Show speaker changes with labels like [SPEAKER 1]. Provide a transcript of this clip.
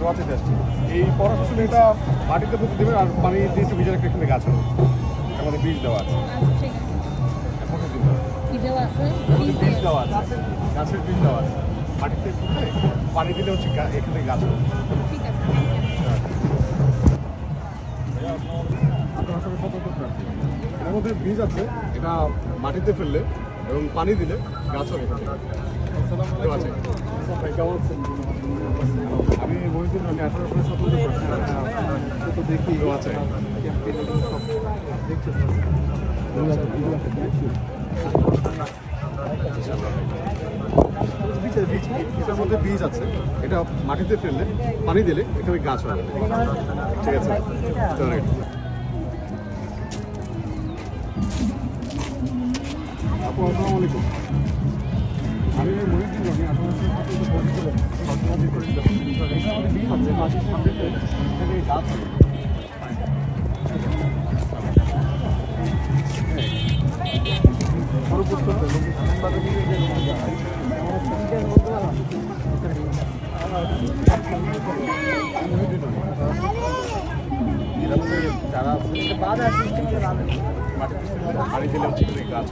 [SPEAKER 1] নোয়াখালীতে আসছি। এই পড়ার আসলে এটা মাটিতে পুঁতে দেবে আর পানি দিয়ে একটু ভিজে রাখলে এখানে গাছ হবে। আমাদের বীজ দেওয়া আছে।
[SPEAKER 2] কি দেওয়া আছে?
[SPEAKER 1] বীজ দেওয়া আছে, গাছের বীজ দেওয়া আছে। মাটিতে পুঁতে পানি দিলে হচ্ছে এখানে গাছ হবে।
[SPEAKER 2] ঠিক আছে।
[SPEAKER 1] এর মধ্যে বীজ আছে, এটা মাটিতে ফেললে এবং পানি দিলে গাছ হবে এখানে। কেউ আছে? আমি মহিউদ্দিন রনি, 18 করে স্বতন্ত্র প্রার্থী। দেখি কেউ আছে? এটার মধ্যে বীজ আছে, এটা মাটিতে ফেললে পানি দিলে এখানে গাছ হবে। ঠিক আছে, আপু আসসালামু আলাইকুম। আমি মহিউদ্দিন রনি, 18 এখানে গাছ হবে। যারা পানি দিলে হচ্ছে গাছ।